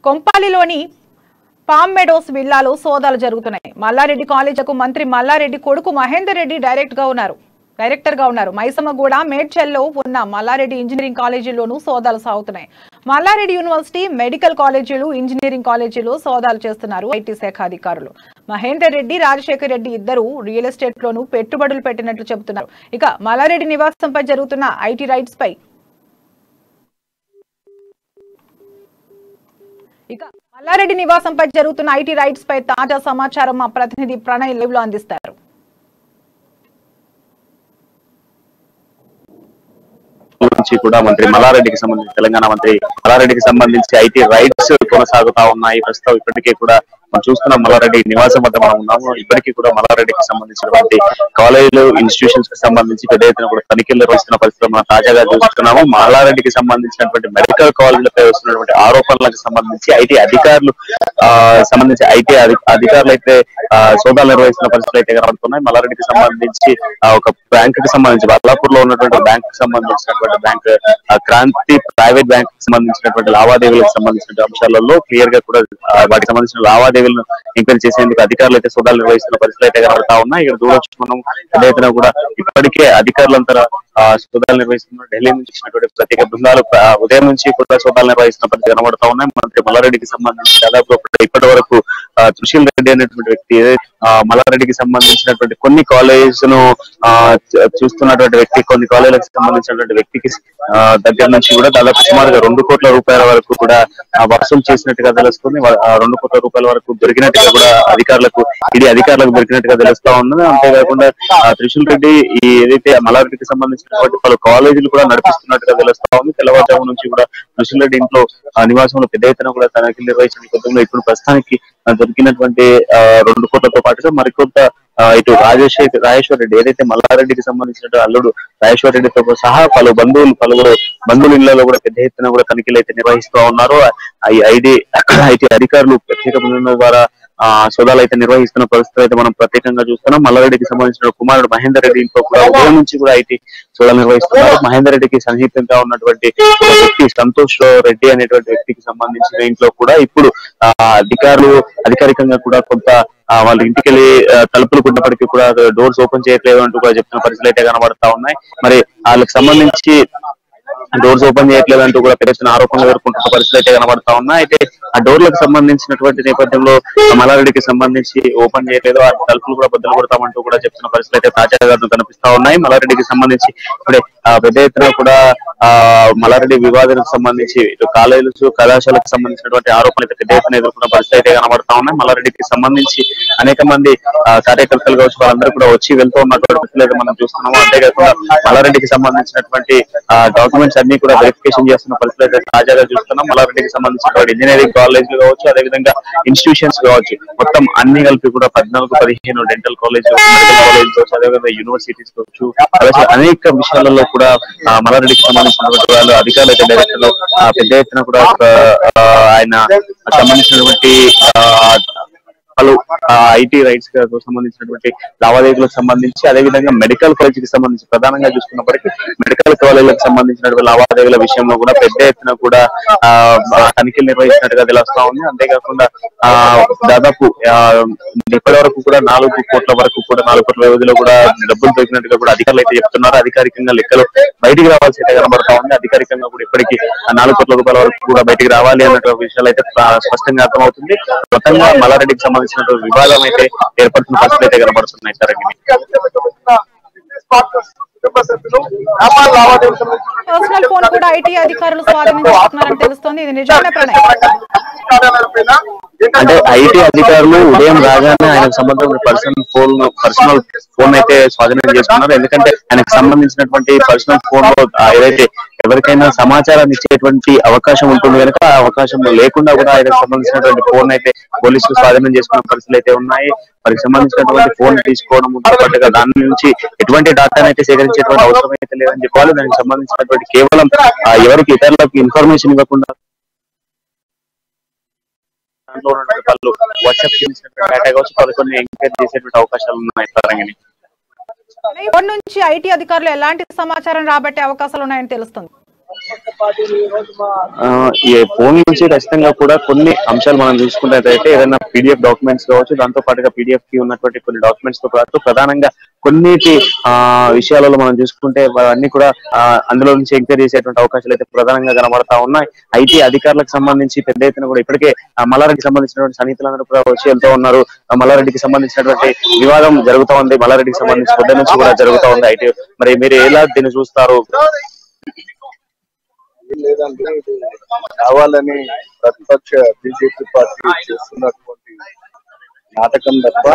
కొంపాలిలోని palm Meadows విల్లాలో సోదాలు జరుగుతున్నాయి. మల్లారెడ్డి కాలేజీకు మంత్రి మల్లారెడ్డి కొడుకు మహేందర్ రెడ్డి డైరెక్టర్ గా ఉన్నారు. మైసమ్మగూడ మేడ్చల్లో ఉన్న మల్లారెడ్డి ఇంజనీరింగ్ కాలేజీలోనూ సోదాలు సాగుతున్నాయి. మల్లారెడ్డి యూనివర్సిటీ, మెడికల్ కాలేజీలు, ఇంజనీరింగ్ కాలేజీలో సోదాలు చేస్తున్నారు ఐటీ శాఖ అధికారులు. మహేందర్ రెడ్డి, రాజశేఖర్ రెడ్డి ఇద్దరు రియల్ ఎస్టేట్ లోనూ పెట్టుబడులు పెట్టినట్లు చెబుతున్నారు. ఇక మల్లారెడ్డి నివాసంపై జరుగుతున్న ఐటీ రైట్స్ పై తాజా సమాచారం మా ప్రతినిధి ప్రణయ్ లైవ్ లో అందిస్తారు. నుంచి కూడా మంత్రి మల్లారెడ్డికి సంబంధించి తెలంగాణ మంత్రి మల్లారెడ్డికి సంబంధించి ఐటీ రైట్స్ కొనసాగుతా ఉన్నాయి. ప్రస్తుతం ఇప్పటికీ కూడా మనం చూస్తున్నాం మల్లారెడ్డి నివాసం వద్ద మనం ఉన్నాము. ఇప్పటికీ కూడా మల్లారెడ్డికి సంబంధించినటువంటి కాలేజీలు, ఇన్స్టిట్యూషన్స్ కి సంబంధించి పెద్ద ఎత్తున కూడా తనిఖీలు నిర్వహిస్తున్న పరిస్థితులు మనం తాజాగా చూస్తున్నాము. మల్లారెడ్డికి సంబంధించినటువంటి మెడికల్ కాలేజీలపై వస్తున్నటువంటి ఆరోపణలకు సంబంధించి ఐటీ అధికారులు అయితే సోదాలు నిర్వహిస్తున్న పరిస్థితులు అయితే కనబడుతున్నాయి. మల్లారెడ్డికి సంబంధించి ఒక బ్యాంక్ కి సంబంధించి బల్లాపూర్ లో ఉన్నటువంటి బ్యాంక్ కి సంబంధించినటువంటి బ్యాంక్ క్రాంతి ప్రైవేట్ బ్యాంక్ కి సంబంధించినటువంటి లావాదేవీలకు సంబంధించిన అంశాలలో క్లియర్ గా కూడా వాటికి సంబంధించిన లావాదేవీలను ఎంక్వైరీ చేసేందుకు అధికారులు అయితే సోదాలు నిర్వహిస్తున్న పరిస్థితులు అయితే కనబడతా ఉన్నాయి. ఇక్కడ చూడొచ్చు మనం ఏదైతే కూడా ఇప్పటికే అధికారులంతా సోదాలు నిర్వహిస్తున్నారు. ఢిల్లీ నుంచి వచ్చినటువంటి ప్రత్యేక బృందాలు ఉదయం నుంచి కూడా సోదాలు నిర్వహిస్తున్న పరిస్థితి కనబడతా ఉన్నాయి. మంత్రి మల్లారెడ్డికి సంబంధించి దాదాపు ఇప్పటి వరకు సుశీల్ రెడ్డి అనేటువంటి వ్యక్తి మల్లారెడ్డికి సంబంధించినటువంటి కొన్ని కాలేజెస్ ను చూస్తున్నటువంటి వ్యక్తి, కొన్ని కాలేజీలకు సంబంధించినటువంటి వ్యక్తికి దగ్గర నుంచి కూడా దాదాపు సుమారుగా 2 కోట్ల రూపాయల వరకు కూడా వసూలు చేసినట్టుగా తెలుస్తుంది. 2 కోట్ల రూపాయల వరకు దొరికినట్టుగా కూడా అధికారులకు దొరికినట్టుగా తెలుస్తా ఉన్నది. అంతేకాకుండా త్రిశూల్ రెడ్డి ఏదైతే మల్లారెడ్డికి సంబంధించినటువంటి పలు కాలేజీలు కూడా నడిపిస్తున్నట్టుగా తెలుస్తా ఉంది. తెల్లవారుజాము నుంచి కూడా త్రిశూల్ రెడ్డి ఇంట్లో నివాసంలో పెద్ద ఎత్తున కూడా తనిఖీలు నిర్వహించిన నేపథ్యంలో ఇప్పుడు ప్రస్తుతానికి దొరికినటువంటి 2 కోట్లతో పాటుగా మరికొంత ఇటు రాజేశ్వర్ రెడ్డి ఏదైతే మల్లారెడ్డికి సంబంధించిన అల్లుడు రాజేశ్వర్ రెడ్డితో సహా పలువురు బంధువుల ఇళ్లలో కూడా పెద్ద ఎత్తున కూడా తనిఖీలు అయితే నిర్వహిస్తూ ఉన్నారు. ఐటీ అధికారులు ప్రత్యేక బృందం ద్వారా సోదాలు అయితే నిర్వహిస్తున్న పరిస్థితులు అయితే మనం ప్రత్యేకంగా చూస్తున్నాం. మల్లారెడ్డికి సంబంధించిన కుమారుడు మహేందర్ రెడ్డి ఇంట్లో కూడా ఉదయం నుంచి కూడా ఐటీ సోదాలు నిర్వహిస్తున్నారు. మహేందర్ రెడ్డికి సన్నిహితంగా ఉన్నటువంటి వ్యక్తి సంతోష్ రెడ్డి అనేటువంటి వ్యక్తికి సంబంధించిన ఇంట్లో కూడా ఇప్పుడు అధికారులు అధికారికంగా కూడా కొంత వాళ్ళ ఇంటికి వెళ్ళి తలుపులు ఉన్నప్పటికీ కూడా డోర్స్ ఓపెన్ చేయట్లేదు అంటూ కూడా చెప్తున్న పరిస్థితులు అయితే కనబడతా ఉన్నాయి. మరి వాళ్ళకి సంబంధించి డోర్స్ ఓపెన్ చేయట్లేదు అంటూ కూడా పెద్ద ఆరోపణలు ఎదుర్కొంటున్న పరిస్థితులు అయితే కనబడతా ఉన్నాయి. అయితే ఆ డోర్లకు సంబంధించినటువంటి నేపథ్యంలో మల్లారెడ్డికి సంబంధించి ఓపెన్ చేయట్లేదు, ఆ తలుపులు కూడా బద్దలు కొడతామంటూ కూడా చెప్తున్న పరిస్థితులు అయితే తాజాగా కనిపిస్తా ఉన్నాయి. మల్లారెడ్డికి సంబంధించి ఇప్పుడే పెద్ద ఎత్తున కూడా మల్లారెడ్డి వివాదానికి సంబంధించి కాలేజీలు, కళాశాలకు సంబంధించినటువంటి ఆరోపణలు అయితే పెద్ద ఎత్తున ఎదుర్కొన్న పరిస్థితి అయితే కనబడతా ఉన్నాయి. మల్లారెడ్డికి సంబంధించి అనేక మంది కార్యకర్తలు కావచ్చు వాళ్ళందరూ కూడా వచ్చి వెళ్తూ ఉన్నటువంటి పరిస్థితులు అయితే మనం చూస్తున్నాము. అంతేకాకుండా మల్లారెడ్డికి సంబంధించినటువంటి డాక్యుమెంట్ డాక్యుమెంట్స్ అన్ని కూడా వెరిఫికేషన్ చేస్తున్న పరిస్థితి అయితే తాజాగా చూస్తున్నాం. మల్లారెడ్డికి సంబంధించిన ఇంజనీరింగ్ కాలేజ్లు కావచ్చు, అదేవిధంగా ఇన్స్టిట్యూషన్స్ కావచ్చు, మొత్తం అన్ని కలిపి కూడా 14-15 డెంటల్ కాలేజ్, మెడికల్ కాలేజ్ కావచ్చు, అదేవిధంగా యూనివర్సిటీస్ కావచ్చు, అలాగే అనేక విషయాలలో కూడా మల్లారెడ్డికి సంబంధించినటువంటి వాళ్ళు అధికారులు అయితే డైరెక్టర్లు పెద్ద ఎత్తున కూడా ఆయన సంబంధించినటువంటి పలు ఐటీ రైట్స్ సంబంధించినటువంటి లావాదేవీలకు సంబంధించి, అదేవిధంగా మెడికల్ కాలేజ్ కి సంబంధించి ప్రధానంగా చూసుకున్నప్పటికీ మెడికల్ కాలేజీలకు సంబంధించినటువంటి లావాదేవీల విషయంలో కూడా పెద్ద ఎత్తున కూడా తనిఖీలు నిర్వహించినట్టుగా తెలుస్తా ఉంది. అంతేకాకుండా దాదాపు ఇప్పటి వరకు కూడా 4 కోట్ల వరకు కూడా 4 కోట్ల వ్యవధిలో కూడా డబ్బులు దొరికినట్టుగా కూడా అధికారులు అయితే చెప్తున్నారు. అధికారికంగా లెక్కలు బయటికి రావాల్సి అయితే కనబడతా ఉంది. అధికారికంగా కూడా ఇప్పటికీ 4 కోట్ల రూపాయల వరకు కూడా బయటికి రావాలి అన్న విషయాలు అయితే స్పష్టంగా అర్థమవుతుంది. మొత్తంగా మల్లారెడ్డికి సంబంధించినటువంటి వివాదం అయితే ఏర్పడుతున్న పరిస్థితి అయితే కనబడుతున్నాయి. పర్సనల్ ఫోన్ కూడా ఐటీ అధికారులు స్వాధీనం చేసుకున్నారని తెలుస్తోంది. ఇది నిజమే ప్రణయ్? అంటే ఐటీ అధికారులు ఉదయం రాగానే ఆయనకు సంబంధించిన పర్సనల్ ఫోన్ అయితే స్వాధీనం చేసుకున్నారు. ఎందుకంటే ఆయనకు సంబంధించినటువంటి పర్సనల్ ఫోన్ లో ఏదైతే ఎవరికైనా సమాచారాన్ని ఇచ్చేటువంటి అవకాశం ఉంటుంది కనుక ఆ అవకాశం లేకుండా కూడా ఆయనకు సంబంధించినటువంటి ఫోన్ అయితే పోలీసులు స్వాధీనం చేసుకున్న పరిస్థితులు అయితే ఉన్నాయి. వారికి సంబంధించినటువంటి ఫోన్ తీసుకోవడం పాటుగా దాని నుంచి ఎటువంటి డేటాను అయితే సేకరించేటువంటి అవసరం అయితే లేదని చెప్పాలి. దానికి సంబంధించినటువంటి కేవలం ఎవరికి ఇతరులకు ఇన్ఫర్మేషన్ ఇవ్వకుండా దాంట్లో ఉన్నటువంటి వాళ్ళు వాట్సాప్ డేటా కావచ్చు కొన్ని ఎంక్వైరీ చేసేటువంటి అవకాశాలు ఉన్నాయి. తరంగిణి ఫోన్ నుంచి ఐటీ అధికారులు ఎలాంటి సమాచారం రాబట్టే అవకాశాలు ఉన్నాయని తెలుస్తుంది. ఈ ఫోన్ నుంచి ఖచ్చితంగా కూడా కొన్ని అంశాలు మనం చూసుకున్నట్లయితే ఏదైనా పీడిఎఫ్ డాక్యుమెంట్స్ కావచ్చు, దాంతో పాటుగా పీడిఎఫ్ కి ఉన్నటువంటి కొన్ని డాక్యుమెంట్స్ తో పాటు ప్రధానంగా కొన్నిటి విషయాలలో మనం చూసుకుంటే అన్ని కూడా అందులో నుంచి ఎంక్వైరీ చేసేటువంటి అవకాశాలు అయితే ప్రధానంగా కనబడతా ఉన్నాయి. ఐటీ అధికారులకు సంబంధించి పెద్ద ఎత్తున కూడా ఇప్పటికే మల్లారెడ్డికి సంబంధించినటువంటి సన్నిహితులందరూ కూడా వచ్చి వెళ్తూ ఉన్నారు. మల్లారెడ్డికి సంబంధించినటువంటి వివాదం జరుగుతూ ఉంది. మల్లారెడ్డికి సంబంధించి పొద్దు నుంచి కూడా జరుగుతూ ఉంది ఐటీ. మరి మీరు ఎలా దీన్ని చూస్తారు? లేదంటే ఇది కావాలని ప్రతిపక్ష బీజేపీ పార్టీ చేస్తున్నటువంటి నాటకం తప్ప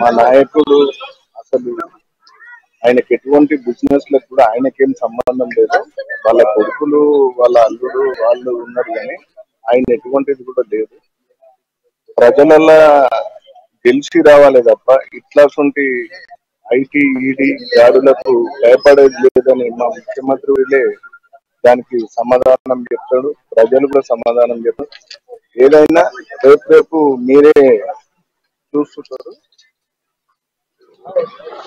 మా నాయకుడు అసలు ఆయనకి ఎటువంటి బిజినెస్ లకు కూడా ఆయనకేం సంబంధం లేదు. వాళ్ళ కొడుకులు, వాళ్ళ అల్లుడు వాళ్ళు ఉన్నారు కానీ ఆయన ఎటువంటిది కూడా లేదు. ప్రజలలో గెలిచి రావాలి తప్ప ఇట్లాంటి ఐటీ ఈడీ దాడులకు భయపడేది లేదని మా ముఖ్యమంత్రి వీళ్ళే దానికి సమాధానం చెప్తాడు. ప్రజలు కూడా సమాధానం చెప్తారు. ఏదైనా రేపు మీరే చూస్తుంటారు.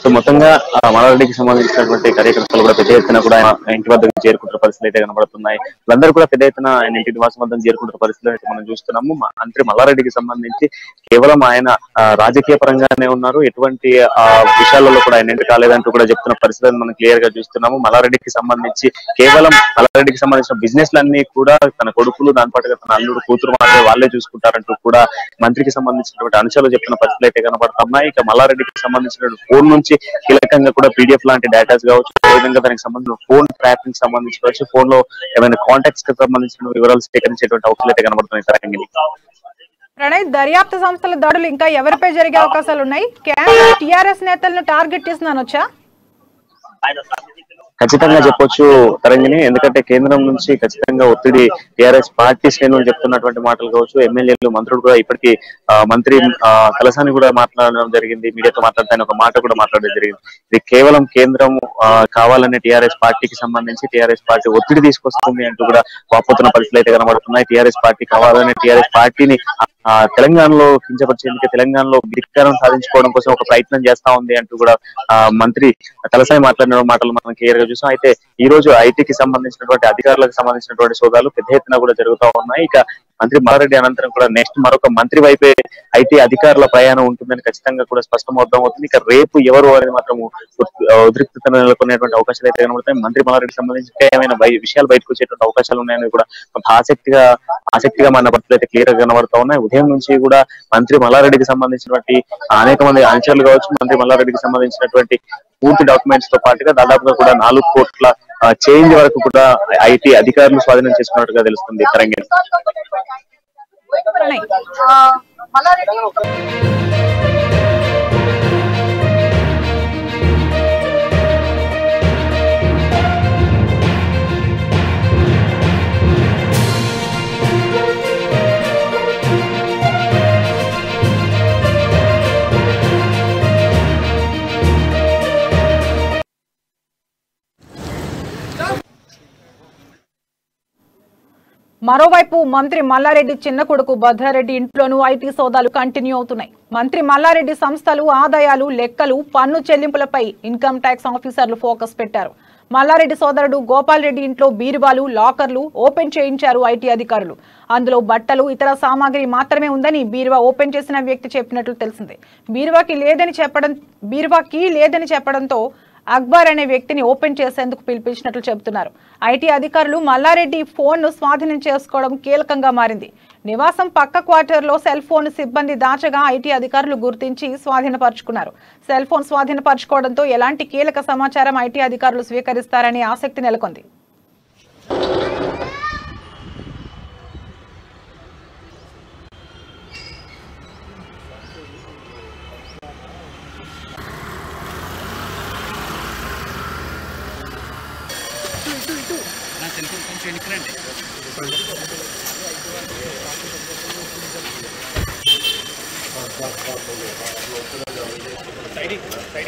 సో మొత్తంగా మల్లారెడ్డికి సంబంధించినటువంటి కార్యకర్తలు కూడా పెద్ద ఎత్తున కూడా ఇంటి వద్దకు చేరుకుంటున్న పరిస్థితులు అయితే కనబడుతున్నాయి. వాళ్ళందరూ కూడా పెద్ద ఎత్తున ఆయన ఇంటి నివాసం వద్ద చేరుకుంటున్న పరిస్థితులు అయితే మనం చూస్తున్నాము. మంత్రి మల్లారెడ్డికి సంబంధించి కేవలం ఆయన రాజకీయ పరంగానే ఉన్నారు, ఎటువంటి విషయాలలో కూడా ఆయన ఎంటర్ కాలేదంటూ కూడా చెప్తున్న పరిస్థితులను మనం క్లియర్ గా చూస్తున్నాము. మల్లారెడ్డికి సంబంధించి కేవలం మల్లారెడ్డికి సంబంధించిన బిజినెస్ లన్నీ కూడా తన కొడుకులు, దాని పాటుగా తన అల్లుడు, కూతురు మాత్రమే వాళ్ళే చూసుకుంటారంటూ కూడా మంత్రికి సంబంధించినటువంటి అంశాలు చెప్తున్న పరిస్థితులు అయితే కనబడుతున్నాయి. ఇక మల్లారెడ్డికి సంబంధించిన ఫోన్ నుంచి కీలకంగా కూడా పీడిఎఫ్ లాంటి డేటాస్ కావచ్చు, అదేవిధంగా దానికి సంబంధించిన ఫోన్ ట్రాపింగ్ సంబంధించి కావచ్చు, ఫోన్ లో ఏమైనా కాంటాక్ట్స్ కి సంబంధించిన వివరాలు సేకరించేటువంటి అవకాశాలు అయితే కనబడుతున్నాయి. తరంగిణి ప్రణయ్, దర్యాప్తు సంస్థల దాడులు ఇంకా ఎవరిపై జరిగే అవకాశాలు ఉన్నాయి? కేంద్ర టీఆర్ఎస్ నేతలను టార్గెట్ చేస్తున్నానొచ్చా? ఖచ్చితంగా చెప్పొచ్చు తరంగిణి. ఎందుకంటే కేంద్రం నుంచి ఖచ్చితంగా ఒత్తిడి టీఆర్ఎస్ పార్టీ శ్రేణులు చెప్తున్నటువంటి మాటలు కావచ్చు, ఎమ్మెల్యేలు, మంత్రులు కూడా ఇప్పటికీ మంత్రి కలసాని కూడా మాట్లాడడం జరిగింది. మీడియాతో మాట్లాడతాను ఒక మాట కూడా మాట్లాడడం జరిగింది. ఇది కేవలం కేంద్రం కావాలనే టీఆర్ఎస్ పార్టీకి సంబంధించి టీఆర్ఎస్ పార్టీ ఒత్తిడి తీసుకొస్తుంది అంటూ కూడా వాపోతున్న పరిస్థితులు అయితే కనబడుతున్నాయి. టీఆర్ఎస్ పార్టీ కావాలనే టీఆర్ఎస్ పార్టీని తెలంగాణలో కించపరిచేందుకు, తెలంగాణలో అధికారం సాధించుకోవడం కోసం ఒక ప్రయత్నం చేస్తా ఉంది అంటూ కూడా మంత్రి తలసాని మాట్లాడిన మాటలు మనం క్లియర్ గా చూసాం. అయితే ఈ రోజు ఐటీకి సంబంధించినటువంటి అధికారులకు సంబంధించినటువంటి సోదాలు పెద్ద ఎత్తున కూడా జరుగుతూ ఉన్నాయి. ఇక మంత్రి మల్లారెడ్డి అనంతరం కూడా నెక్స్ట్ మరొక మంత్రి వైపే ఐటీ అధికారుల ప్రయాణం ఉంటుందని ఖచ్చితంగా కూడా స్పష్టం అవుతుంది. ఇక రేపు ఎవరు అనేది మాత్రం ఉద్రిక్తత నెలకొనేటువంటి అవకాశాలు అయితే కనబడతాయి. మంత్రి మల్లారెడ్డికి సంబంధించి ఏమైనా విషయాలు బయటకు వచ్చేటువంటి అవకాశాలు ఉన్నాయని కూడా ఆసక్తిగా మన పరిస్థితులు అయితే క్లియర్ గా కనబడతా ఉన్నాయి. ఉదయం నుంచి కూడా మంత్రి మల్లారెడ్డికి సంబంధించినటువంటి అనేక మంది అనుచరులు కావచ్చు, మంత్రి మల్లారెడ్డికి సంబంధించినటువంటి పూర్తి డాక్యుమెంట్స్ తో పాటుగా దాదాపుగా కూడా 4 కోట్ల చేంజ్ వరకు కూడా ఐటీ అధికారులు స్వాధీనం చేసుకున్నట్టుగా తెలుస్తుంది. తరంగిణి మరోవైపు మంత్రి మల్లారెడ్డి చిన్న కొడుకు భద్రారెడ్డి ఇంట్లోనూ ఐటీ సోదాలు కంటిన్యూ అవుతున్నాయి. మంత్రి మల్లారెడ్డి సంస్థలు ఆదాయాలు లెక్కలు పన్ను చెల్లింపులపై ఇన్కమ్ ట్యాక్స్ ఆఫీసర్లు ఫోకస్ పెట్టారు. మల్లారెడ్డి సోదరుడు గోపాల్ రెడ్డి ఇంట్లో బీరువాలు లాకర్లు ఓపెన్ చేయించారు ఐటీ అధికారులు. అందులో బట్టలు ఇతర సామాగ్రి మాత్రమే ఉందని బీరువా ఓపెన్ చేసిన వ్యక్తి చెప్పినట్లు తెలిసింది. బీరువాకి లేదని చెప్పడంతో అక్బర్ అనే వ్యక్తిని ఓపెన్ చేసేందుకు పిలిపించినట్లు చెబుతున్నారు. ఐటీ అధికారులు మల్లారెడ్డి ఫోన్ను స్వాధీనం చేసుకోవడం కీలకంగా మారింది. నివాసం పక్క క్వార్టర్లో సెల్ ఫోన్ సిబ్బంది దాచగా ఐటీ అధికారులు గుర్తించి స్వాధీనపరుచుకున్నారు. సెల్ ఫోన్ స్వాధీనపరచుకోవడంతో ఎలాంటి కీలక సమాచారం ఐటీ అధికారులు స్వీకరిస్తారనే ఆసక్తి నెలకొంది. సైడ్